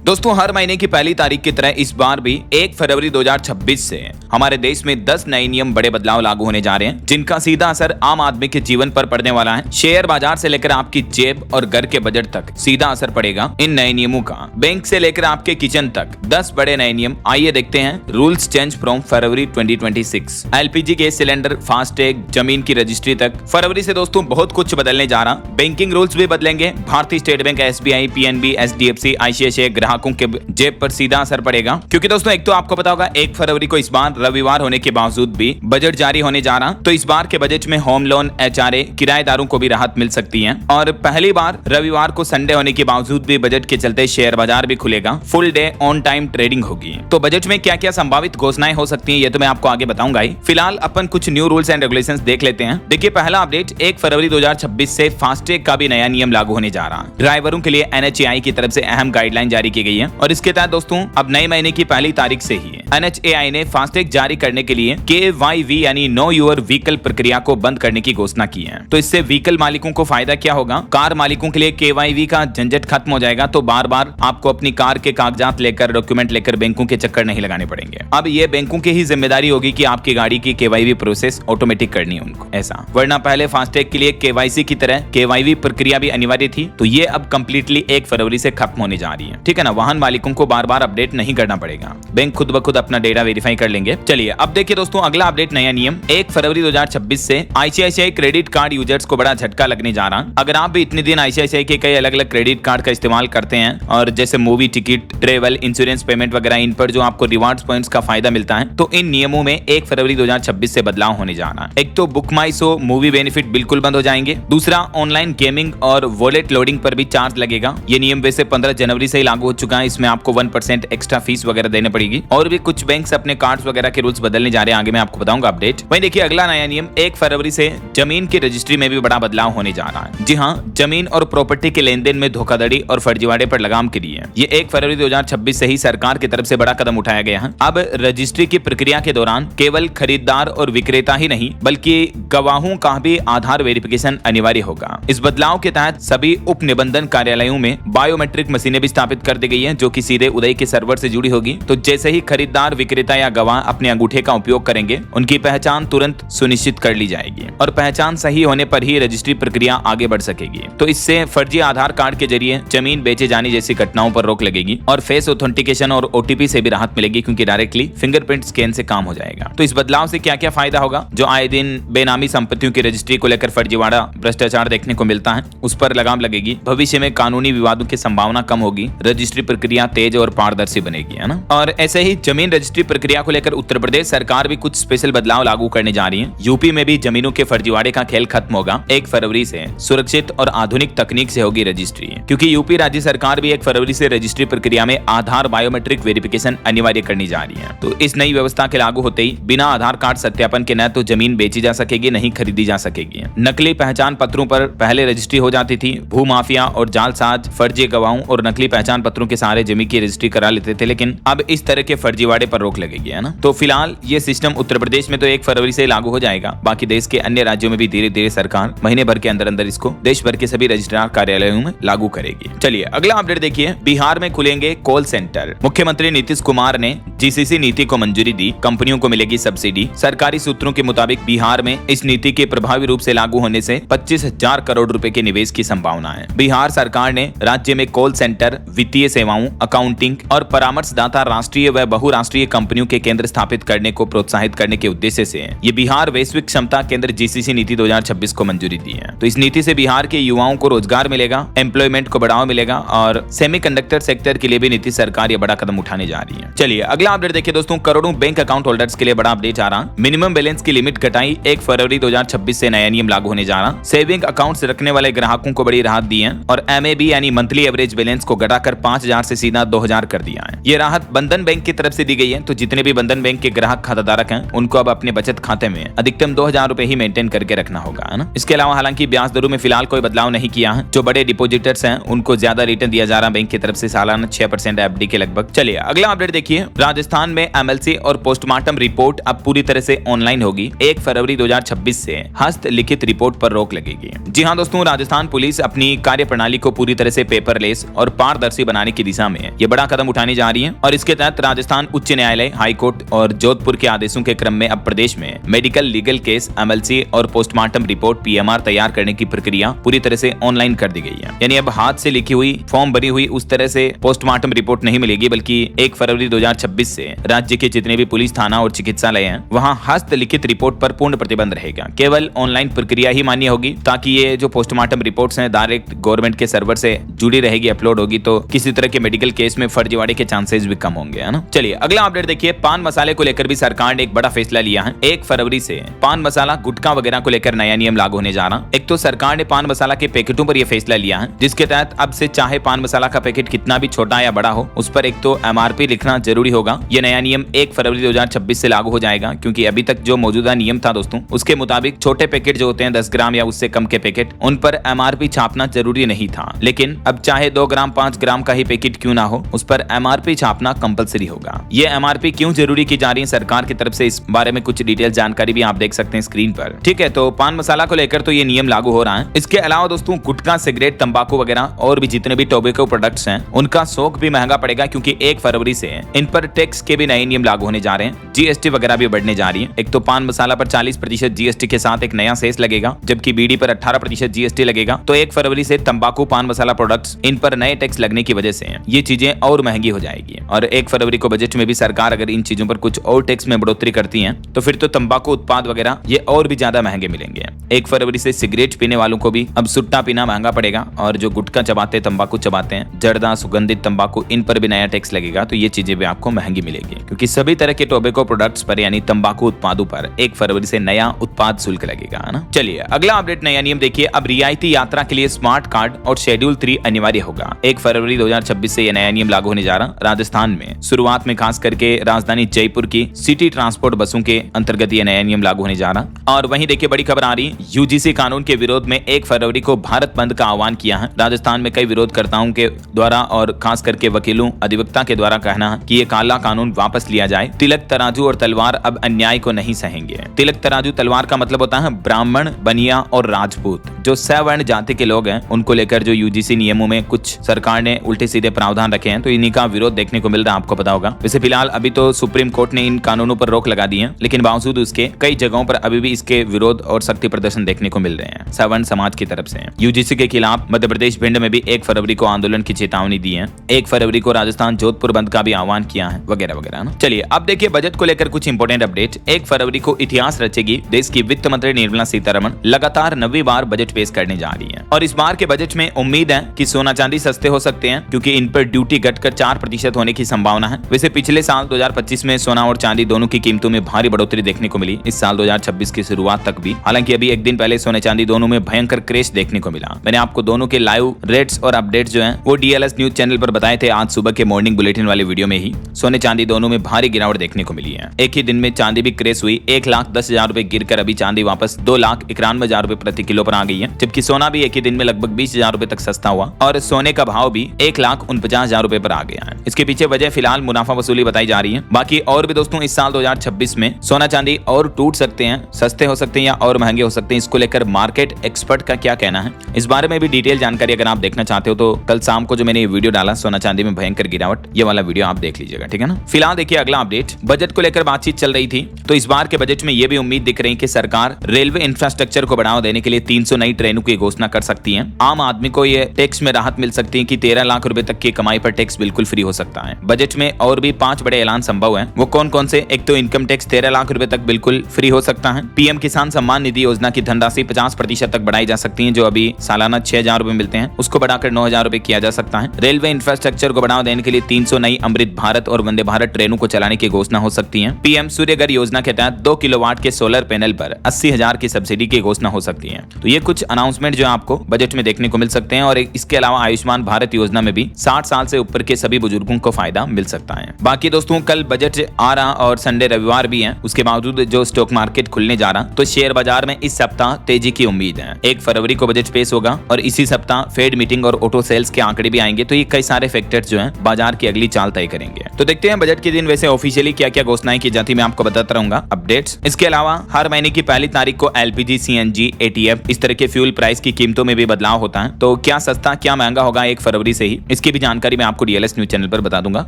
दोस्तों, हर महीने की पहली तारीख की तरह इस बार भी 1 फरवरी 2026 से हमारे देश में 10 नए नियम बड़े बदलाव लागू होने जा रहे हैं, जिनका सीधा असर आम आदमी के जीवन पर पड़ने वाला है। शेयर बाजार से लेकर आपकी जेब और घर के बजट तक सीधा असर पड़ेगा इन नए नियमों का। बैंक से लेकर आपके किचन तक 10 बड़े नए नियम। आइए देखते हैं। Rules change from February 2026। LPG gas cylinder, FASTag, जमीन की रजिस्ट्री तक। फरवरी से दोस्तों बहुत कुछ बदलने जा रहा। बैंकिंग रूल्स भी बदलेंगे। भारतीय state bank, SBI, PNB, HDFC, ICICI ग्राहकों के जेब पर सीधा असर पड़ेगा, क्योंकि दोस्तों एक तो आपको पता होगा 1 फरवरी को इस बार रविवार होने के बावजूद भी बजट जारी होने जा रहा। तो इस बार के बजट में होम लोन, एचआरए, किराएदारों को भी राहत मिल सकती है। और पहली बार रविवार को संडे होने के बावजूद भी बजट के चलते शेयर बाजार भी खुलेगा। Full day on time trading होगी। तो बजट में क्या क्या संभावित घोषणाएं हो सकती हैं, ये तो मैं आपको आगे बताऊंगा ही। फिलहाल अपन कुछ न्यू रूल्स एंड रेगुलेशंस देख लेते हैं। देखिए, पहला अपडेट 1 फरवरी 2026 से फास्टैग का भी नया नियम लागू होने जा रहा है। ड्राइवरों के लिए एनएचएआई की तरफ से अहम गाइडलाइन जारी की गई है और इसके तहत दोस्तों अब नए महीने की पहली तारीख से ही एनएचएआई ने फास्टैग जारी करने के लिए KYV यानी नो योर व्हीकल प्रक्रिया को बंद करने की घोषणा की है। तो इससे व्हीकल मालिकों को फायदा क्या होगा? कार मालिकों के लिए KYV का झंझट खत्म हो जाएगा। तो बार बार आपको अपनी कार के कागजात लेकर, डॉक्यूमेंट लेकर बैंकों के चक्कर नहीं लगाने पड़ेंगे। अब ये बैंकों की ही जिम्मेदारी होगी कि आपकी गाड़ी की KYV प्रोसेस ऑटोमेटिक करनी है उनको, ऐसा। वरना पहले फास्टैग के लिए KYC की तरह KYV प्रक्रिया भी अनिवार्य थी। तो ये अब कंप्लीटली 1 फरवरी से खत्म होने जा रही है। ठीक है ना? वाहन मालिकों को बार बार अपडेट नहीं करना पड़ेगा। बैंक खुद ब खुद अपना डेटा वेरीफाई कर लेंगे। चलिए अब देखिए दोस्तों, अगला अपडेट, नया नियम 1 फरवरी 2026 से आईसीआईसीआई क्रेडिट कार्ड यूजर्स को बड़ा झटका लगने जा रहा। अगर आप भी इतने दिन आईसीआईसीआई के कई अलग अलग क्रेडिट कार्ड का इस्तेमाल करते हैं और जैसे movie ticket, travel, insurance payment वगैरह, इन पर जो आपको रिवार्ड्स पॉइंट्स का फायदा मिलता है, तो इन नियमों में 1 फरवरी 2026 से बदलाव होने जा रहा है। एक तो बुक माई शो मूवी बेनिफिट बिल्कुल बंद हो जाएंगे। दूसरा, ऑनलाइन गेमिंग और वॉलेट लोडिंग पर भी चार्ज लगेगा। ये नियम वैसे 15 जनवरी से ही लागू हो चुका है। इसमें आपको 1% एक्स्ट्रा फीस वगैरह देने पड़ेगी। और भी कुछ बैंक्स अपने कार्ड्स वगैरह के रूल्स बदलने जा रहे हैं। आगे मैं आपको बताऊंगा अपडेट। वहीं देखिए, अगला नया नियम 1 फरवरी से जमीन की रजिस्ट्री में भी बड़ा बदलाव होने जा रहा है। जी हाँ, जमीन और प्रॉपर्टी के लेन देन में धोखाधड़ी और फर्जीवाड़े पर लगाम के लिए ये 1 फरवरी 2026 से ही सरकार की तरफ से बड़ा कदम उठाया गया है। अब रजिस्ट्री की प्रक्रिया के दौरान केवल खरीदार और विक्रेता ही नहीं, बल्कि गवाहों का भी आधार वेरिफिकेशन अनिवार्य होगा। इस बदलाव के तहत सभी उप निबंधन कार्यालयों में बायोमेट्रिक मशीनें भी स्थापित कर दी गई है, जो कि सीधे उदय के सर्वर से जुड़ी होगी। तो जैसे ही खरीदार, विक्रेता या गवाह अपने अंगूठे का उपयोग करेंगे, उनकी पहचान तुरंत सुनिश्चित कर ली जाएगी और पहचान सही होने पर ही रजिस्ट्री प्रक्रिया आगे बढ़ सकेगी। तो इससे फर्जी आधार कार्ड के जरिए जमीन बेचे जाने जैसी घटनाओं पर रोक लगेगी और फेस ऑथेंटिकेशन और OTP से भी राहत मिलेगी, क्योंकि डायरेक्टली फिंगरप्रिंट स्कैन से काम हो जाएगा। तो इस बदलाव से क्या क्या फायदा होगा? जो आए दिन बेनामी संपत्तियों की रजिस्ट्री को लेकर फर्जीवाड़ा, भ्रष्टाचार देखने को मिलता है, उस पर लगाम लगेगी। भविष्य में कानूनी विवादों की संभावना कम होगी। रजिस्ट्री प्रक्रिया तेज और पारदर्शी बनेगी, है ना? और ऐसे ही जमीन रजिस्ट्री प्रक्रिया को लेकर उत्तर प्रदेश सरकार भी कुछ स्पेशल बदलाव लागू करने जा रही है। यूपी में भी जमीनों के फर्जीवाड़े का खेल खत्म होगा। 1 फरवरी से सुरक्षित और आधुनिक तकनीक से होगी रजिस्ट्री, क्योंकि यूपी राज्य सरकार भी 1 फरवरी से रजिस्ट्री प्रक्रिया में आधार बायोमेट्रिक वेरिफिकेशन अनिवार्य करनी जा रही है। तो इस नई व्यवस्था के लागू होते ही बिना आधार कार्ड सत्यापन के न तो जमीन बेची जा सकेगी, नहीं खरीदी जा सकेगी। नकली पहचान पत्रों पर पहले रजिस्ट्री हो जाती थी। भूमाफिया और जालसाज फर्जी गवाहों और नकली पहचान पत्रों के सहारे जमीन की रजिस्ट्री करा लेते थे, लेकिन अब इस तरह के फर्जीवाड़े पर रोक लगेगी, है ना? तो फिलहाल ये सिस्टम उत्तर प्रदेश में तो 1 फरवरी से लागू हो जाएगा। बाकी देश के अन्य राज्यों में भी धीरे धीरे सरकार महीने भर के अंदर अंदर इसको देश भर के सभी रजिस्ट्रार कार्यालयों में लागू करेगी। चलिए अगला अपडेट देखिए। बिहार में खुलेंगे कॉल सेंटर। मुख्यमंत्री नीतीश कुमार ने GCC नीति को मंजूरी दी। कंपनियों को मिलेगी सब्सिडी। सरकारी सूत्रों के मुताबिक बिहार में इस नीति के प्रभावी रूप से लागू होने से 25,000 करोड़ रुपए के निवेश की संभावना है। बिहार सरकार ने राज्य में कॉल सेंटर, वित्तीय सेवाओं, अकाउंटिंग और परामर्शदाता राष्ट्रीय व बहुराष्ट्रीय कंपनियों के केंद्र स्थापित करने को प्रोत्साहित करने के उद्देश्य से ये बिहार वैश्विक क्षमता केंद्र GCC नीति 2026 को मंजूरी दी है। तो इस नीति से बिहार के युवाओं को रोजगार मिलेगा, एम्प्लॉयमेंट को बढ़ावा मिलेगा और सेमीकंडक्टर सेक्टर के लिए भी नीतीश सरकार ये बड़ा कदम उठाने जा रही है। चलिए अगला अपडेट देखिए दोस्तों। करोड़ों बैंक अकाउंट होल्डर्स के लिए बड़ा अपडेट आ रहा। मिनिमम बैलेंस की लिमिट घटाई। 1 फरवरी 2026 से नया नियम लागू होने जा रहा। सेविंग अकाउंट्स रखने वाले ग्राहकों को बड़ी राहत दी है और MAB यानी मंथली एवरेज बैलेंस को घटाकर 5,000 से सीधा 2,000 कर दिया है। ये राहत बंधन बैंक की तरफ से दी गई है। तो जितने भी बंधन बैंक के ग्राहक खाताधारक हैं उनको अब अपने बचत खाते में अधिकतम 2000 रुपए ही मेंटेन करके रखना होगा, है ना। इसके अलावा हालांकि ब्याज दरों में फिलहाल कोई बदलाव नहीं किया है। जो बड़े डिपोजिटर्स हैं उनको ज्यादा रिटर्न दिया जा रहा है बैंक की तरफ से, सालाना 6% एफडी के लगभग। चलिए अगला अपडेट देखिए। राजस्थान में एमएलसी और पोस्टमार्टम रिपोर्ट अब पूरी तरह से ऑनलाइन होगी। 1 फरवरी 2026 से हस्तलिखित रिपोर्ट पर रोक लगेगी। जी हाँ दोस्तों, राजस्थान पुलिस अपनी कार्यप्रणाली को पूरी तरह से पेपरलेस और पारदर्शी बनाने की दिशा में ये बड़ा कदम उठाने जा रही है और इसके तहत राजस्थान उच्च न्यायालय, हाईकोर्ट और जोधपुर के आदेशों के क्रम में अब प्रदेश में मेडिकल लीगल केस, एमएलसी और पोस्टमार्टम रिपोर्ट पीएमआर तैयार करने की प्रक्रिया पूरी तरह से ऑनलाइन कर दी गई है। यानी अब हाथ से लिखी हुई, फॉर्म भरी हुई उस तरह से पोस्टमार्टम रिपोर्ट नहीं मिलेगी, बल्कि 1 फरवरी 2026 से राज्य के जितने भी पुलिस थाना और चिकित्सालय हैं वहां हस्तलिखित रिपोर्ट पर पूर्ण प्रतिबंध रहेगा। केवल ऑनलाइन प्रक्रिया ही मान्य होगी, ताकि ये जो पोस्टमार्टम रिपोर्ट्स हैं डायरेक्ट गवर्नमेंट के सर्वर से जुड़ी रहेगी, अपलोड होगी, तो किसी तरह के मेडिकल केस में फर्जीवाड़े के चांसेस भी कम होंगे, है ना। चलिए अगला अपडेट देखिए। पान मसाले को लेकर भी सरकार ने एक बड़ा फैसला लिया है। 1 फरवरी से पान मसाला, गुटखा वगैरह को लेकर नया नियम लागू होने जा रहा। एक तो सरकार ने पान मसाला के पैकेटों पर यह फैसला लिया है, जिसके तहत अब से चाहे पान मसाला का पैकेट कितना भी छोटा या बड़ा हो, उस पर एक तो एमआरपी लिखना जरूरी होगा। यह नया नियम 1 फरवरी 2026 से लागू हो जाएगा, क्योंकि अभी तक जो मौजूदा नियम था दोस्तों, उसके मुताबिक छोटे पैकेट जो होते हैं 10 ग्राम या उससे कम के पैकेट, उन पर एमआरपी छापना जरूरी नहीं था। लेकिन अब चाहे 2 ग्राम 5 ग्राम का ही पैकेट क्यों ना हो, उस पर एमआरपी छापना कंपलसरी होगा। ये एमआरपी क्यों जरूरी की जा रही है सरकार की तरफ से, इस बारे में कुछ डिटेल जानकारी भी आप देख सकते हैं स्क्रीन पर। ठीक है, तो पान मसाला को लेकर तो ये नियम लागू हो रहा है। इसके अलावा दोस्तों गुटखा, सिगरेट, तंबाकू वगैरह और भी जितने भी टोबैको प्रोडक्ट्स हैं उनका शौक भी महंगा पड़ेगा, क्योंकि 1 फरवरी से इन पर टैक्स के भी नए नियम लागू होने जा रहे हैं। जीएसटी वगैरह भी बढ़ने जा रही है। एक तो पान मसाला पर 40% जीएसटी के साथ एक नया सेस लगेगा, जबकि बीड़ी पर 18% जीएसटी लगेगा। तो 1 फरवरी से तंबाकू, पान मसाला प्रोडक्ट्स, इन पर नए टैक्स लगने की वजह से ये चीजें और महंगी हो जाएगी। और 1 फरवरी को बजट में भी सरकार अगर इन चीजों पर कुछ और टैक्स में बढ़ोतरी करती है तो फिर तो तंबाकू उत्पाद वगैरह ये और भी ज्यादा महंगे मिलेंगे। 1 फरवरी से सिगरेट पीने वालों को भी अब सुट्टा पीना महंगा पड़ेगा, और जो गुटखा चबाते, तंबाकू चबाते हैं, जर्दा, सुगंधित तंबाकू, इन पर भी नया टैक्स लगेगा। तो ये चीजें भी आपको महंगी मिलेगी, क्योंकि सभी तरह के टोबैको प्रोडक्ट्स पर यानी तंबाकू उत्पादों पर 1 फरवरी से नया उत्पाद शुल्क लगेगा, है ना। चलिए अगला अपडेट, नया नियम देखिए। अब रियायती यात्रा के लिए स्मार्ट कार्ड और शेड्यूल 3 अनिवार्य होगा। 1 फरवरी 2026 से यह नया नियम लागू होने जा रहा। राजस्थान में शुरुआत में खास करके राजधानी जयपुर की सिटी ट्रांसपोर्ट बसों के अंतर्गत यह नया नियम लागू होने जा रहा। और वहीं देखिए बड़ी खबर आ रही, यूजीसी कानून के विरोध में 1 फरवरी को भारत बंद का आह्वान किया है। राजस्थान में कई विरोधकर्ताओं के द्वारा और खास करके वकीलों, अधिवक्ता के द्वारा कहना है कि ये काला कानून वापस लिया जाए। तिलक, तराजू और तलवार अब अन्याय को नहीं सहेंगे। तिलक, तराजू, तलवार का मतलब होता है ब्राह्मण, बनिया और राजपूत, जो सवर्ण जाति के लोग हैं, उनको लेकर जो यूजीसी नियमों में कुछ सरकार ने उल्टे सीधे प्रावधान रखे हैं, तो इन्हीं का विरोध देखने को मिल रहा है, आपको पता होगा। वैसे फिलहाल अभी तो सुप्रीम कोर्ट ने इन कानूनों पर रोक लगा दी है, लेकिन बावजूद उसके कई जगहों पर अभी भी इसके विरोध और शक्ति प्रदर्शन देखने को मिल रहे हैं सवर्ण समाज की तरफ से। यूजीसी के खिलाफ मध्य प्रदेश भिंड में भी 1 फरवरी को आंदोलन की चेतावनी दी है। 1 फरवरी को राजस्थान जोधपुर बंद का भी आह्वान किया है, वगैरह वगैरह ना। चलिए अब देखिए बजट को लेकर कुछ इंपोर्टेंट अपडेट। 1 फरवरी को इतिहास रचेगी देश की वित्त मंत्री निर्मला सीतारमण, लगातार 9वीं बार बजट पेश करने जा रही है। और इस बार के बजट में उम्मीद है कि सोना चांदी सस्ते हो सकते हैं, क्योंकि इन पर ड्यूटी घटकर 4% होने की संभावना है। वैसे पिछले साल 2025 में सोना और चांदी दोनों की कीमतों में भारी बढ़ोतरी देखने को मिली, इस साल 2026 की शुरुआत तक भी। हालांकि अभी एक दिन पहले सोने चांदी दोनों में भयंकर क्रैश देखने को मिला। मैंने आपको दोनों के लाइव रेट्स और अपडेट्स जो हैं वो डीएलएस न्यूज चैनल पर बताए थे आज सुबह के मॉर्निंग बुलेटिन वाले वीडियो में ही। सोने चांदी दोनों में भारी गिरावट देखने को मिली है। एक ही दिन में चांदी भी क्रैश हुई। 1,10,000 रुपए गिरकर अभी चांदी वापस 2,91,000 रुपए प्रति किलो पर आ गई है, जबकि सोना भी एक ही दिन में लगभग 20,000 रुपए तक सस्ता हुआ और सोने का भाव भी 1,49,000 रुपए पर आ गया है। इसके पीछे वजह फिलहाल मुनाफा वसूली बताई जा रही है। बाकी और भी दोस्तों इस साल 2026 में सोना चांदी और टूट सकते हैं, सस्ते हो सकते हैं या और महंगे हो सकते हैं। इसको लेकर मार्केट एक्सपर्ट का क्या कहना है, इस बारे में भी डिटेल जानकारी अगर आप देखना चाहते हो तो कल शाम को जो मैंने ये वीडियो डाला सोना चांदी में भयंकर गिरावट, ये वाला वीडियो आप देख लीजिएगा, ठीक है ना। फिलहाल देखिए अगला अपडेट, बजट को लेकर बातचीत चल रही थी, तो इस बार के बजट में ये भी उम्मीद दिख रही है कि सरकार रेलवे इंफ्रास्ट्रक्चर को बढ़ावा देने के लिए 300 नई ट्रेनों की घोषणा कर सकती है। आम आदमी को ये टैक्स में राहत मिल सकती है कि 13 लाख रुपए तक की कमाई पर टैक्स बिल्कुल फ्री हो सकता है। बजट में और भी 5 बड़े ऐलान संभव है। वो कौन कौन से? एक तो इनकम टैक्स 13 लाख रुपए तक बिल्कुल फ्री हो सकता है। पीएम किसान सम्मान निधि योजना की धनराशि 50% तक बढ़ाई जा सकती है, जो अभी सालाना 6,000 रुपए मिलते हैं उसको बढ़ाकर 9,000 रुपए किया जा सकता है। रेलवे इंफ्रास्ट्रक्चर को बढ़ावा देने के लिए 300 नई अमृत भारत और वंदे भारत ट्रेनों को चलाने की घोषणा हो सकती है। पीएम सूर्यघर योजना के तहत 2 किलोवाट के सोलर पैनल पर 80,000 की सब्सिडी की घोषणा हो सकती है। तो ये कुछ अनाउंसमेंट जो आपको बजट में देखने को मिल सकते हैं। और इसके अलावा आयुष्मान भारत योजना में भी 60 साल से ऊपर के सभी बुजुर्गों को फायदा मिल सकता है। बाकी बाकी दोस्तों कल बजट आ रहा और संडे रविवार भी है, उसके बावजूद जो स्टॉक मार्केट खुलने जा रहा तो शेयर बाजार में इस सप्ताह तेजी की उम्मीद है। 1 फरवरी को बजट पेश होगा और इसी सप्ताह फेड मीटिंग और ऑटो सेल्स के आंकड़े भी आएंगे, तो ये कई सारे फैक्टर्स जो हैं बाजार की अगली चाल तय करेंगे। तो देखते हैं बजट के दिन वैसे ऑफिशियली क्या क्या घोषणाएं की जाती है, मैं आपको बताता रहूंगा अपडेट्स। इसके अलावा हर महीने की पहली तारीख को एलपीजी, सीएनजी, एटीएफ इस तरह के फ्यूल प्राइस की कीमतों में भी बदलाव होता है, तो क्या सस्ता क्या महंगा होगा 1 फरवरी से ही, इसकी भी जानकारी मैं आपको डीएलएस न्यूज चैनल पर बता दूंगा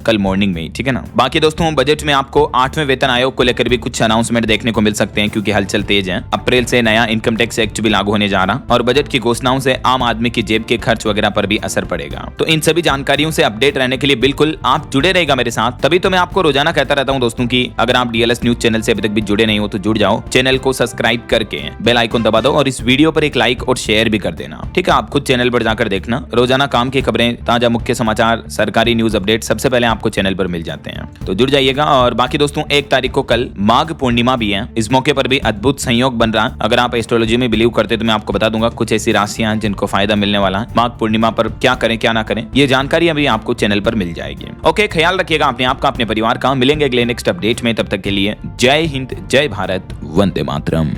कल मॉर्निंग में ही, ठीक है ना। बाकी दोस्तों बजट में आपको 8वें वेतन आयोग को लेकर भी कुछ अनाउंसमेंट देखने को मिल सकते हैं, क्योंकि हलचल तेज है। अप्रैल से नया इनकम टैक्स एक्ट भी लागू होने जा रहा और बजट की घोषणाओं से आम आदमी की जेब के खर्च वगैरह पर भी असर पड़ेगा। तो इन सभी जानकारियों से अपडेट रहने के लिए बिल्कुल आप जुड़े रहेगा मेरे साथ। तभी तो मैं आपको रोजाना कहता रहता हूं दोस्तों की अगर आप डीएलएस न्यूज चैनल से अभी तक भी जुड़े नहीं हो तो जुड़ जाओ, चैनल को सब्सक्राइब करके बेल आइकन दबा दो और इस वीडियो पर एक लाइक और शेयर भी कर देना, ठीक है। आप खुद चैनल पर जाकर देखना, रोजाना काम की खबरें, ताजा मुख्य समाचार, सरकारी न्यूज अपडेट सबसे पहले आपको चैनल पर मिल जाते हैं, तो जुड़ जाइएगा। और बाकी दोस्तों 1 तारीख को कल माघ पूर्णिमा भी है, इस मौके पर भी अद्भुत संयोग बन रहा है। अगर आप एस्ट्रोलॉजी में बिलीव करते तो मैं आपको बता दूंगा कुछ ऐसी राशियां जिनको फायदा मिलने वाला है। माघ पूर्णिमा पर क्या करें क्या ना करें ये जानकारी अभी आपको चैनल पर मिल जाएगी। ओके, ख्याल रखिएगा अपने आप का, अपने परिवार का। मिलेंगे अगले नेक्स्ट अपडेट में, तब तक के लिए जय हिंद, जय भारत, वंदे मातरम।